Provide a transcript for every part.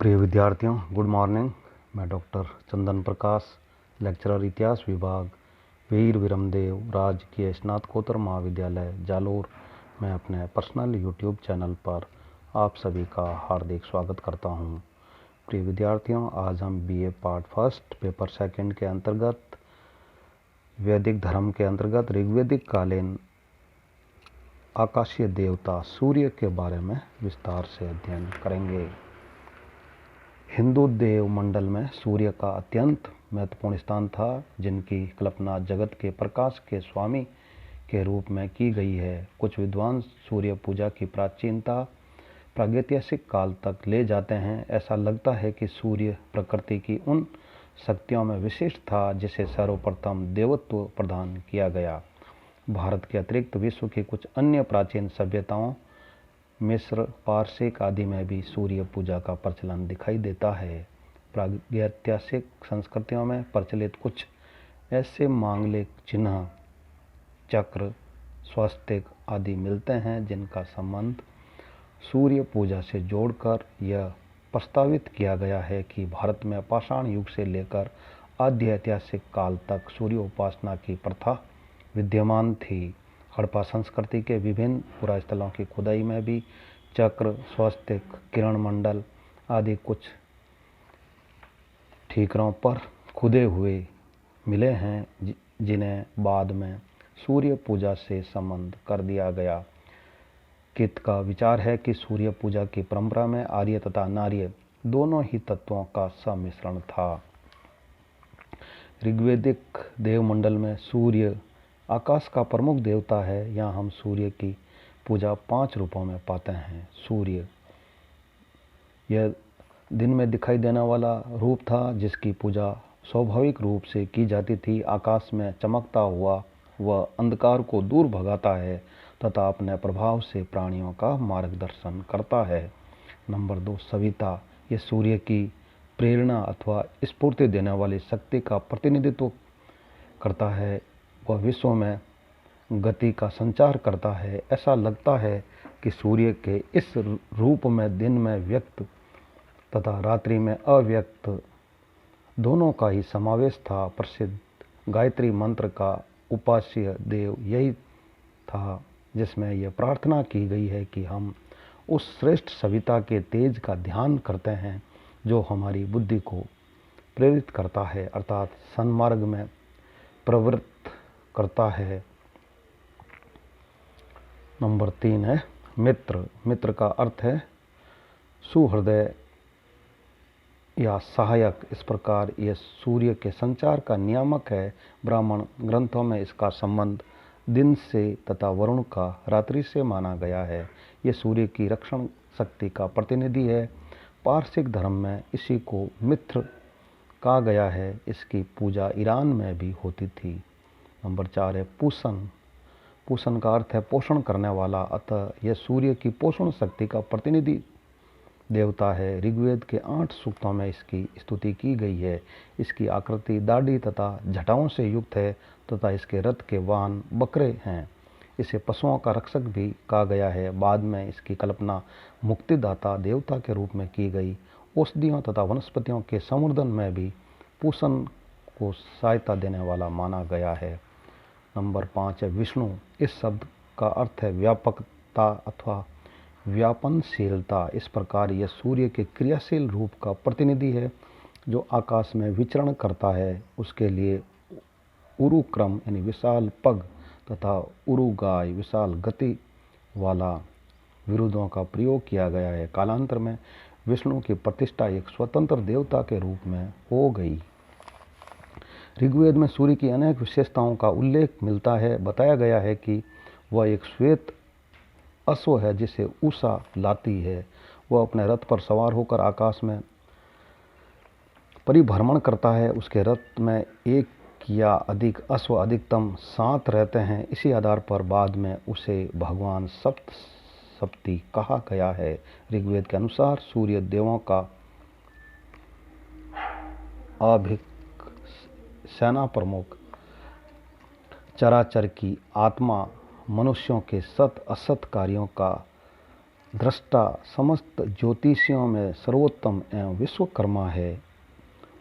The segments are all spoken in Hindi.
प्रिय विद्यार्थियों, गुड मॉर्निंग। मैं डॉक्टर चंदन प्रकाश, लेक्चरर इतिहास विभाग, वीर विरमदेव राजकीय स्नातकोत्तर महाविद्यालय जालोर में अपने पर्सनल यूट्यूब चैनल पर आप सभी का हार्दिक स्वागत करता हूं। प्रिय विद्यार्थियों, आज हम BA part first paper second के अंतर्गत वैदिक धर्म के अंतर्गत ऋग्वेदिक कालीन आकाशीय देवता सूर्य के बारे में विस्तार से अध्ययन करेंगे। हिंदू देव मंडल में सूर्य का अत्यंत महत्वपूर्ण स्थान था, जिनकी कल्पना जगत के प्रकाश के स्वामी के रूप में की गई है। कुछ विद्वान सूर्य पूजा की प्राचीनता प्रागैतिहासिक काल तक ले जाते हैं। ऐसा लगता है कि सूर्य प्रकृति की उन शक्तियों में विशिष्ट था जिसे सर्वप्रथम देवत्व प्रदान किया गया। भारत के अतिरिक्त विश्व की कुछ अन्य प्राचीन सभ्यताओं, मिस्र, पारसिक आदि में भी सूर्य पूजा का प्रचलन दिखाई देता है। प्रागैतिहासिक संस्कृतियों में प्रचलित कुछ ऐसे मांगलिक चिन्ह, चक्र, स्वस्तिक आदि मिलते हैं जिनका संबंध सूर्य पूजा से जोड़कर यह प्रस्तावित किया गया है कि भारत में पाषाण युग से लेकर आद्य ऐतिहासिक काल तक सूर्य उपासना की प्रथा विद्यमान थी। हड़प्पा संस्कृति के विभिन्न पुरास्थलों की खुदाई में भी चक्र, स्वस्तिक, किरण मंडल आदि कुछ ठीकरों पर खुदे हुए मिले हैं, जिन्हें बाद में सूर्य पूजा से संबंध कर दिया गया। कित का विचार है कि सूर्य पूजा की परंपरा में आर्य तथा नार्य दोनों ही तत्वों का सम्मिश्रण था। ऋग्वेदिक देवमंडल में सूर्य आकाश का प्रमुख देवता है। यहाँ हम सूर्य की पूजा 5 रूपों में पाते हैं। सूर्य यह दिन में दिखाई देने वाला रूप था, जिसकी पूजा स्वाभाविक रूप से की जाती थी। आकाश में चमकता हुआ वह अंधकार को दूर भगाता है तथा अपने प्रभाव से प्राणियों का मार्गदर्शन करता है। नंबर 2, सविता। यह सूर्य की प्रेरणा अथवा स्फूर्ति देने वाली शक्ति का प्रतिनिधित्व करता है। वह विश्व में गति का संचार करता है। ऐसा लगता है कि सूर्य के इस रूप में दिन में व्यक्त तथा रात्रि में अव्यक्त दोनों का ही समावेश था। प्रसिद्ध गायत्री मंत्र का उपास्य देव यही था, जिसमें यह प्रार्थना की गई है कि हम उस श्रेष्ठ सविता के तेज का ध्यान करते हैं जो हमारी बुद्धि को प्रेरित करता है, अर्थात सन्मार्ग में प्रवृत्त करता है। नंबर 3 है मित्र। मित्र का अर्थ है सुहृदय या सहायक। इस प्रकार यह सूर्य के संचार का नियामक है। ब्राह्मण ग्रंथों में इसका संबंध दिन से तथा वरुण का रात्रि से माना गया है। यह सूर्य की रक्षण शक्ति का प्रतिनिधि है। पारसिक धर्म में इसी को मित्र कहा गया है। इसकी पूजा ईरान में भी होती थी। नंबर 4 है पूषण। पूषण का अर्थ है पोषण करने वाला, अतः यह सूर्य की पोषण शक्ति का प्रतिनिधि देवता है। ऋग्वेद के 8 सूक्तों में इसकी स्तुति की गई है। इसकी आकृति दाढ़ी तथा जटाओं से युक्त है तथा इसके रथ के वाहन बकरे हैं। इसे पशुओं का रक्षक भी कहा गया है। बाद में इसकी कल्पना मुक्तिदाता देवता के रूप में की गई। औषधियों तथा वनस्पतियों के संवर्धन में भी पूषण को सहायता देने वाला माना गया है। नंबर 5 है विष्णु। इस शब्द का अर्थ है व्यापकता अथवा व्यापनशीलता। इस प्रकार यह सूर्य के क्रियाशील रूप का प्रतिनिधि है जो आकाश में विचरण करता है। उसके लिए उरुक्रम यानी विशाल पग तथा उरुगाय विशाल गति वाला विरुद्धों का प्रयोग किया गया है। कालांतर में विष्णु की प्रतिष्ठा एक स्वतंत्र देवता के रूप में हो गई। ऋग्वेद में सूर्य की अनेक विशेषताओं का उल्लेख मिलता है। बताया गया है कि वह एक श्वेत अश्व है जिसे उषा लाती है। वह अपने रथ पर सवार होकर आकाश में परिभ्रमण करता है। उसके रथ में एक या अधिक अश्व, अधिकतम 7 रहते हैं। इसी आधार पर बाद में उसे भगवान सप्तशती कहा गया है। ऋग्वेद के अनुसार सूर्य देवों का आभिक सेना प्रमुख, चराचर की आत्मा, मनुष्यों के सत असत कार्यों का दृष्टा समस्त ज्योतिषियों में सर्वोत्तम एवं विश्वकर्मा है,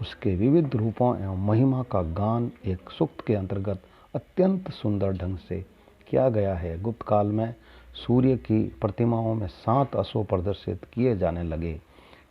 उसके विविध रूपों एवं महिमा का गान एक सूक्त के अंतर्गत अत्यंत सुंदर ढंग से किया गया है। गुप्त काल में सूर्य की प्रतिमाओं में 7 अश्व प्रदर्शित किए जाने लगे,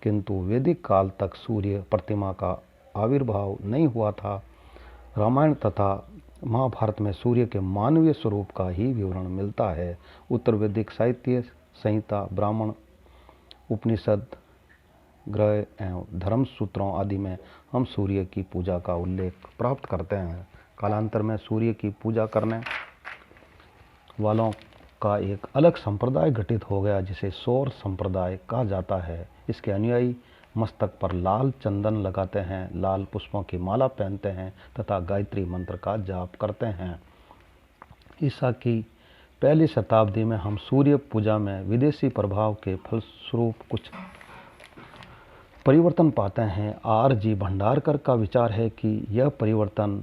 किंतु वैदिक काल तक सूर्य प्रतिमा का आविर्भाव नहीं हुआ था। रामायण तथा महाभारत में सूर्य के मानवीय स्वरूप का ही विवरण मिलता है। उत्तर वैदिक साहित्य संहिता, ब्राह्मण, उपनिषद, ग्रह एवं धर्म सूत्रों आदि में हम सूर्य की पूजा का उल्लेख प्राप्त करते हैं। कालांतर में सूर्य की पूजा करने वालों का एक अलग संप्रदाय घटित हो गया, जिसे सौर संप्रदाय कहा जाता है। इसके अनुयायी मस्तक पर लाल चंदन लगाते हैं, लाल पुष्पों की माला पहनते हैं तथा गायत्री मंत्र का जाप करते हैं। ईसा की पहली शताब्दी में हम सूर्य पूजा में विदेशी प्रभाव के फलस्वरूप कुछ परिवर्तन पाते हैं। R.G. भंडारकर का विचार है कि यह परिवर्तन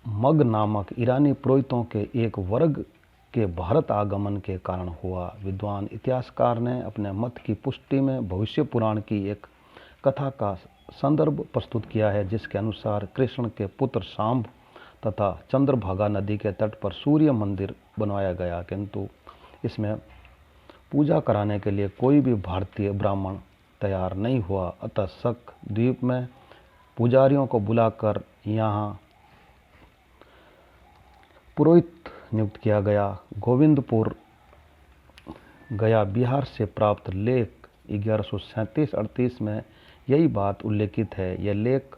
मग नामक ईरानी पुरोहितों के एक वर्ग के भारत आगमन के कारण हुआ। विद्वान इतिहासकार ने अपने मत की पुष्टि में भविष्य पुराण की एक कथा का संदर्भ प्रस्तुत किया है, जिसके अनुसार कृष्ण के पुत्र शांब तथा चंद्रभागा नदी के तट पर सूर्य मंदिर बनवाया गया, किंतु इसमें पूजा कराने के लिए कोई भी भारतीय ब्राह्मण तैयार नहीं हुआ। अतः शक द्वीप में पुजारियों को बुलाकर यहाँ पुरोहित नियुक्त किया गया। गोविंदपुर गया बिहार से प्राप्त लेख 1137-38 में यही बात उल्लेखित है। यह लेख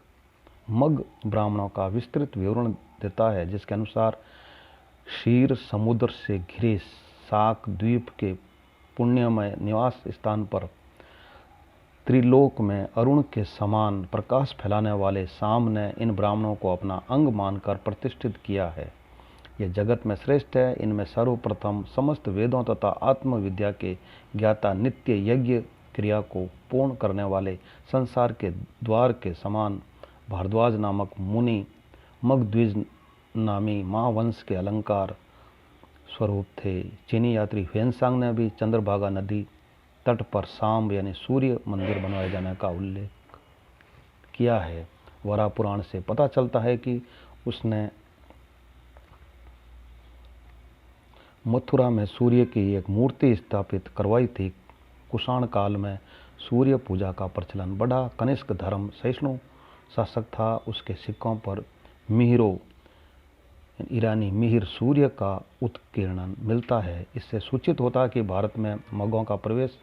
मग ब्राह्मणों का विस्तृत विवरण देता है, जिसके अनुसार क्षीर समुद्र से घिरे शाक द्वीप के पुण्यमय निवास स्थान पर त्रिलोक में अरुण के समान प्रकाश फैलाने वाले शाम ने इन ब्राह्मणों को अपना अंग मानकर प्रतिष्ठित किया है। यह जगत में श्रेष्ठ है। इनमें सर्वप्रथम समस्त वेदों तथा आत्मविद्या के ज्ञाता, नित्य यज्ञ क्रिया को पूर्ण करने वाले, संसार के द्वार के समान भारद्वाज नामक मुनि, मगद्विज नामी महावंश के अलंकार स्वरूप थे। चीनी यात्री ह्वेनसांग ने भी चंद्रभागा नदी तट पर शाम यानी सूर्य मंदिर बनवाए जाने का उल्लेख किया है। वराह पुराण से पता चलता है कि उसने मथुरा में सूर्य की एक मूर्ति स्थापित करवाई थी। कुषाण काल में सूर्य पूजा का प्रचलन बढ़ा। कनिष्क धर्म सहिष्णु शासक था। उसके सिक्कों पर मिहिरों ईरानी मिहिर सूर्य का उत्कीर्णन मिलता है। इससे सूचित होता है कि भारत में मगों का प्रवेश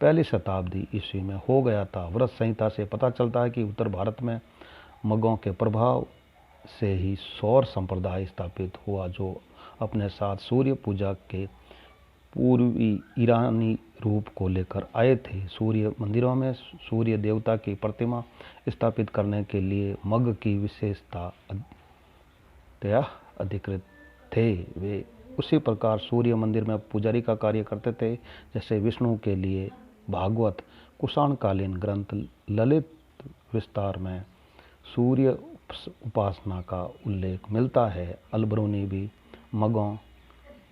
पहली शताब्दी ईस्वी में हो गया था। व्रत संहिता से पता चलता है कि उत्तर भारत में मगों के प्रभाव से ही सौर संप्रदाय स्थापित हुआ, जो अपने साथ सूर्य पूजा के पूर्वी ईरानी रूप को लेकर आए थे। सूर्य मंदिरों में सूर्य देवता की प्रतिमा स्थापित करने के लिए मग की विशेषता अधिकृत थे। वे उसी प्रकार सूर्य मंदिर में पुजारी का कार्य करते थे, जैसे विष्णु के लिए भागवत कुषाणकालीन ग्रंथ ललित विस्तार में सूर्य उपासना का उल्लेख मिलता है। अलबरूनी भी मगों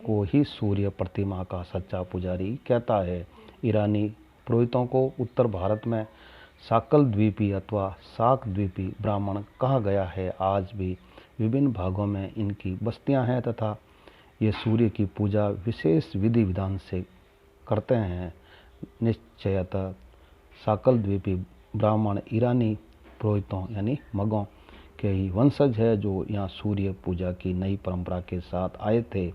को ही सूर्य प्रतिमा का सच्चा पुजारी कहता है। ईरानी पुरोहितों को उत्तर भारत में साकल द्वीपी अथवा साक द्वीपी ब्राह्मण कहा गया है। आज भी विभिन्न भागों में इनकी बस्तियां हैं तथा ये सूर्य की पूजा विशेष विधि विधान से करते हैं। निश्चयतः साकल द्वीपी ब्राह्मण ईरानी पुरोहितों यानी मगों के ही वंशज है, जो यहाँ सूर्य पूजा की नई परंपरा के साथ आए थे।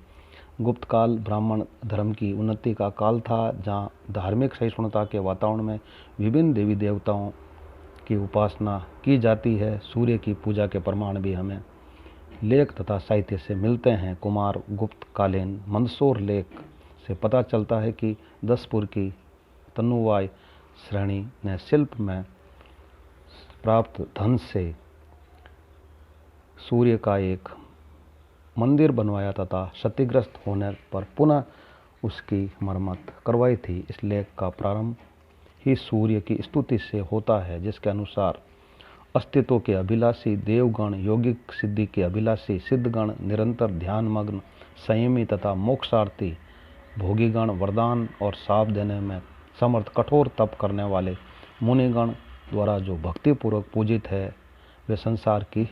गुप्त काल ब्राह्मण धर्म की उन्नति का काल था, जहाँ धार्मिक सहिष्णुता के वातावरण में विभिन्न देवी देवताओं की उपासना की जाती है। सूर्य की पूजा के प्रमाण भी हमें लेख तथा साहित्य से मिलते हैं। कुमार गुप्त कालीन मंदसौर लेख से पता चलता है कि दसपुर की तनुवाय श्रेणी ने शिल्प में प्राप्त धन से सूर्य का एक मंदिर बनवाया तथा क्षतिग्रस्त होने पर पुनः उसकी मरम्मत करवाई थी। इस लेख का प्रारंभ ही सूर्य की स्तुति से होता है, जिसके अनुसार अस्तित्व के अभिलाषी देवगण, यौगिक सिद्धि के अभिलाषी सिद्धगण, निरंतर ध्यान मग्न, संयमी तथा मोक्षार्थी भोगीगण वरदान और शाप देने में समर्थ कठोर तप करने वाले मुनिगण द्वारा जो भक्तिपूर्वक पूजित है, वे संसार की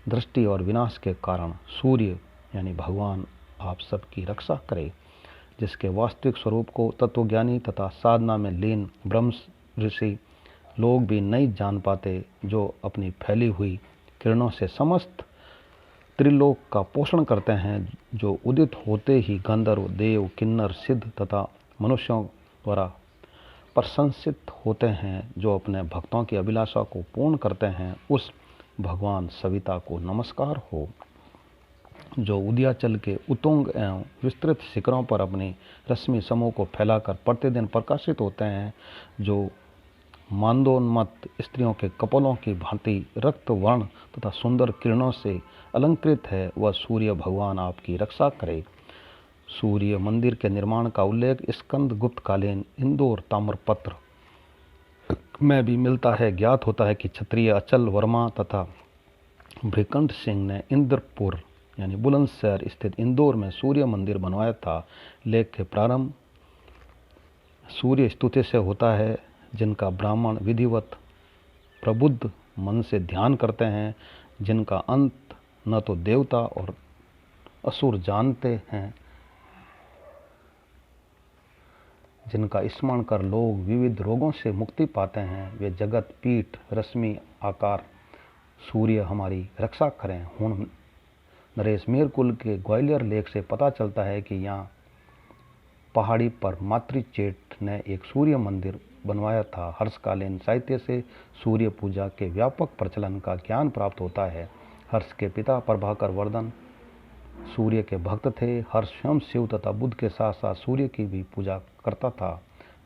दृष्टि और विनाश के कारण सूर्य यानी भगवान आप सबकी रक्षा करे, जिसके वास्तविक स्वरूप को तत्वज्ञानी तथा साधना में लीन ब्रह्म ऋषि लोग भी नहीं जान पाते, जो अपनी फैली हुई किरणों से समस्त त्रिलोक का पोषण करते हैं, जो उदित होते ही गंधर्व, देव, किन्नर, सिद्ध तथा मनुष्यों द्वारा प्रशंसित होते हैं, जो अपने भक्तों की अभिलाषा को पूर्ण करते हैं। उस भगवान सविता को नमस्कार हो, जो उदयाचल के उतुंग एवं विस्तृत शिखरों पर अपनी रश्मि समूह को फैलाकर प्रतिदिन प्रकाशित होते हैं, जो मांदोन्मत्त स्त्रियों के कपोलों की भांति रक्त वर्ण तथा सुंदर किरणों से अलंकृत है, वह सूर्य भगवान आपकी रक्षा करे। सूर्य मंदिर के निर्माण का उल्लेख स्कंद गुप्तकालीन इंदौर ताम्रपत्र में भी मिलता है। ज्ञात होता है कि क्षत्रिय अचल वर्मा तथा भृकंठ सिंह ने इंद्रपुर यानी बुलंदशहर स्थित इंदौर में सूर्य मंदिर बनवाया था। लेख के प्रारंभ सूर्य स्तुति से होता है, जिनका ब्राह्मण विधिवत प्रबुद्ध मन से ध्यान करते हैं, जिनका अंत न तो देवता और असुर जानते हैं, जिनका स्मरण कर लोग विविध रोगों से मुक्ति पाते हैं, वे जगत पीठ रश्मि आकार सूर्य हमारी रक्षा करें। हुण नरेश मेरकुल के ग्वालियर लेख से पता चलता है कि यहाँ पहाड़ी पर मातृचेट ने एक सूर्य मंदिर बनवाया था। हर्षकालीन साहित्य से सूर्य पूजा के व्यापक प्रचलन का ज्ञान प्राप्त होता है। हर्ष के पिता प्रभाकर वर्धन सूर्य के भक्त थे। हर्ष स्वयं शिव तथा बुद्ध के साथ साथ सूर्य की भी पूजा करता था।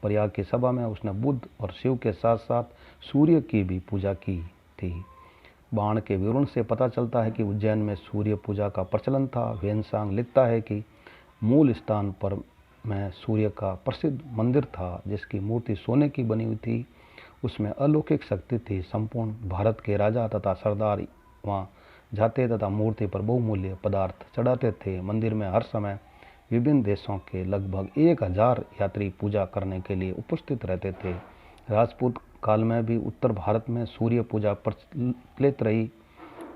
प्रयाग की सभा में उसने बुद्ध और शिव के साथ साथ सूर्य की भी पूजा की थी। बाण के विवरण से पता चलता है कि उज्जैन में सूर्य पूजा का प्रचलन था। वेनसांग लिखता है कि मूल स्थान पर में सूर्य का प्रसिद्ध मंदिर था, जिसकी मूर्ति सोने की बनी हुई थी। उसमें अलौकिक शक्ति थी। संपूर्ण भारत के राजा तथा सरदार वहाँ जाते तथा मूर्ति पर बहुमूल्य पदार्थ चढ़ाते थे। मंदिर में हर समय विभिन्न देशों के लगभग 1000 यात्री पूजा करने के लिए उपस्थित रहते थे। राजपूत काल में भी उत्तर भारत में सूर्य पूजा प्रचलित रही।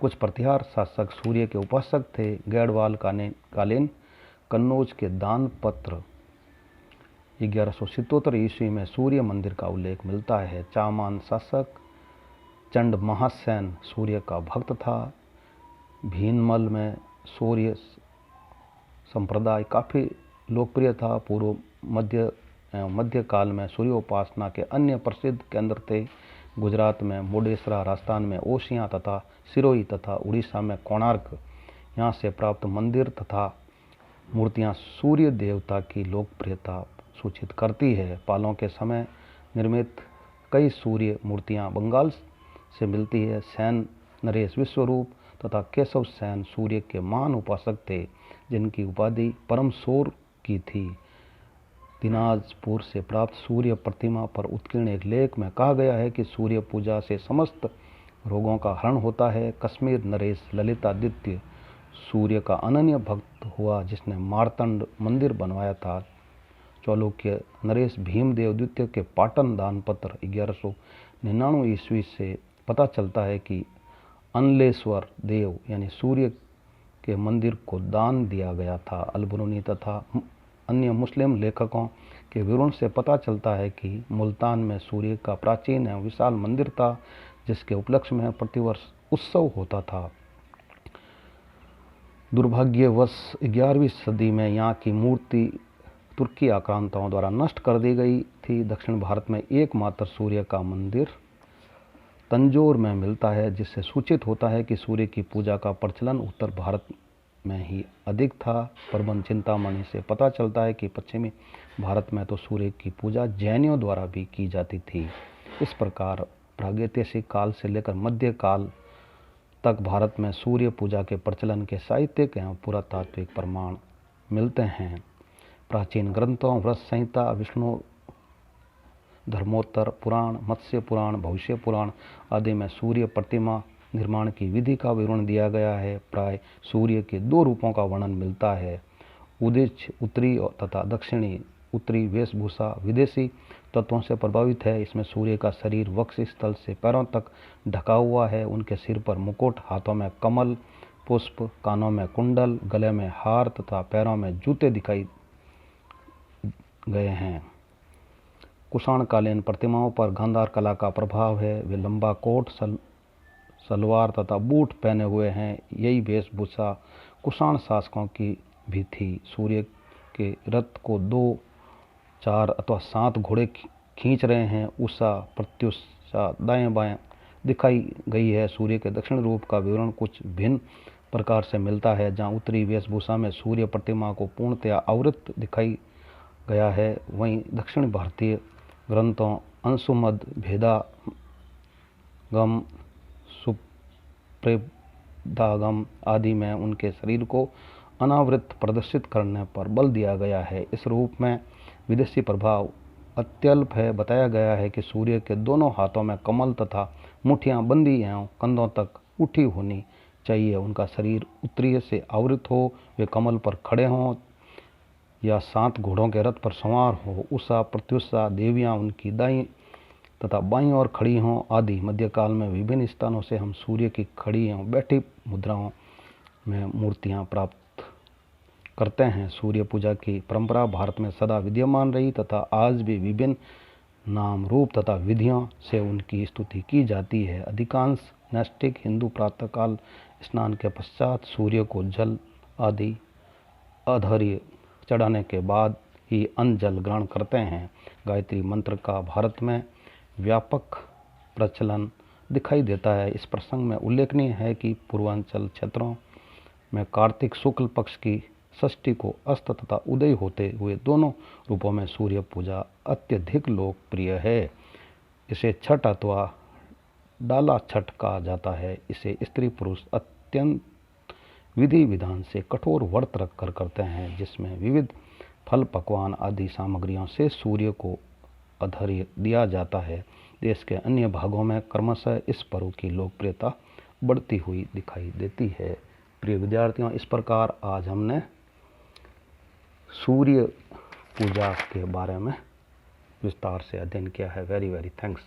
कुछ प्रतिहार शासक सूर्य के उपासक थे। गैड़वाल कालीन कन्नौज के दान पत्र 1177 ईस्वी में सूर्य मंदिर का उल्लेख मिलता है। चामान शासक चंड महासेन सूर्य का भक्त था। भीनमल में सूर्य संप्रदाय काफ़ी लोकप्रिय था। पूर्व मध्यकाल में सूर्योपासना के अन्य प्रसिद्ध केंद्र थे। गुजरात में मुडेसरा, राजस्थान में ओसियां तथा सिरोही तथा उड़ीसा में कोणार्क। यहाँ से प्राप्त मंदिर तथा मूर्तियाँ सूर्य देवता की लोकप्रियता सूचित करती है। पालों के समय निर्मित कई सूर्य मूर्तियाँ बंगाल से मिलती है। सेन नरेश विश्वरूप तथा केशव सेन सूर्य के महान उपासक थे, जिनकी उपाधि परमशोर की थी। दिनाजपुर से प्राप्त सूर्य प्रतिमा पर उत्कीर्ण एक लेख में कहा गया है कि सूर्य पूजा से समस्त रोगों का हरण होता है। कश्मीर नरेश ललितादित्य सूर्य का अनन्य भक्त हुआ, जिसने मार्तंड मंदिर बनवाया था। चालुक्य नरेश भीमदेव द्वितीय के पाटन दानपत्र 1199 ईस्वी से पता चलता है कि अनलेश्वर देव यानी सूर्य के मंदिर को दान दिया गया था। अलबरूनी तथा अन्य मुस्लिम लेखकों के विवरण से पता चलता है कि मुल्तान में सूर्य का प्राचीन एवं विशाल मंदिर था, जिसके उपलक्ष्य में प्रतिवर्ष उत्सव होता था। दुर्भाग्यवश 11वीं सदी में यहाँ की मूर्ति तुर्की आक्रांताओं द्वारा नष्ट कर दी गई थी। दक्षिण भारत में एकमात्र सूर्य का मंदिर तंजौर में मिलता है, जिससे सूचित होता है कि सूर्य की पूजा का प्रचलन उत्तर भारत में ही अधिक था। प्रबंध चिंतामणि से पता चलता है कि पश्चिमी भारत में तो सूर्य की पूजा जैनियों द्वारा भी की जाती थी। इस प्रकार प्रागैतिहासिक काल से लेकर मध्यकाल तक भारत में सूर्य पूजा के प्रचलन के साहित्यिक एवं पुरातात्विक प्रमाण मिलते हैं। प्राचीन ग्रंथों व्रत संहिता, विष्णु धर्मोत्तर पुराण, मत्स्य पुराण, भविष्य पुराण आदि में सूर्य प्रतिमा निर्माण की विधि का विवरण दिया गया है। प्राय सूर्य के 2 रूपों का वर्णन मिलता है। उदिच उत्तरी तथा दक्षिणी उत्तरी वेशभूषा विदेशी तत्वों से प्रभावित है। इसमें सूर्य का शरीर वक्ष स्थल से पैरों तक ढका हुआ है। उनके सिर पर मुकुट, हाथों में कमल पुष्प, कानों में कुंडल, गले में हार तथा पैरों में जूते दिखाई गए हैं। कुषाणकालीन प्रतिमाओं पर गांधार कला का प्रभाव है। वे लंबा कोट, सलवार तथा बूट पहने हुए हैं। यही वेशभूषा कुषाण शासकों की भी थी। सूर्य के रथ को 2, 4 अथवा 7 घोड़े खींच रहे हैं। उषा प्रत्युषा दाएं बाएं दिखाई गई है। सूर्य के दक्षिण रूप का विवरण कुछ भिन्न प्रकार से मिलता है। जहाँ उत्तरी वेशभूषा में सूर्य प्रतिमा को पूर्णतया आवृत दिखाई गया है, वहीं दक्षिण भारतीय ग्रंथों अंशुमद, भेदागम, सुप्रेदागम आदि में उनके शरीर को अनावृत प्रदर्शित करने पर बल दिया गया है। इस रूप में विदेशी प्रभाव अत्यल्प है। बताया गया है कि सूर्य के दोनों हाथों में कमल तथा मुठ्ठियां बंदी एवं कंधों तक उठी होनी चाहिए। उनका शरीर उत्तरीय से आवृत हो, वे कमल पर खड़े हों या 7 घोड़ों के रथ पर सवार हो। उषा प्रत्युषा देवियां उनकी दाईं तथा बाईं ओर खड़ी हों आदि। मध्यकाल में विभिन्न स्थानों से हम सूर्य की खड़ी एवं बैठी मुद्राओं में मूर्तियां प्राप्त करते हैं। सूर्य पूजा की परंपरा भारत में सदा विद्यमान रही तथा आज भी विभिन्न नाम, रूप तथा विधियों से उनकी स्तुति की जाती है। अधिकांश नैष्ठिक हिंदू प्रातःकाल स्नान के पश्चात सूर्य को जल आदि अर्घ्य चढ़ाने के बाद ही अन्न जल ग्रहण करते हैं। गायत्री मंत्र का भारत में व्यापक प्रचलन दिखाई देता है। इस प्रसंग में उल्लेखनीय है कि पूर्वांचल क्षेत्रों में कार्तिक शुक्ल पक्ष की षष्ठी को अस्त तथा उदय होते हुए दोनों रूपों में सूर्य पूजा अत्यधिक लोकप्रिय है। इसे छठ अथवा डाला छठ कहा जाता है। इसे स्त्री पुरुष अत्यंत विधि विधान से कठोर व्रत रखकर करते हैं, जिसमें विविध फल, पकवान आदि सामग्रियों से सूर्य को अर्घ्य दिया जाता है। देश के अन्य भागों में क्रमशः इस पर्व की लोकप्रियता बढ़ती हुई दिखाई देती है। प्रिय विद्यार्थियों, इस प्रकार आज हमने सूर्य पूजा के बारे में विस्तार से अध्ययन किया है। Very thanks.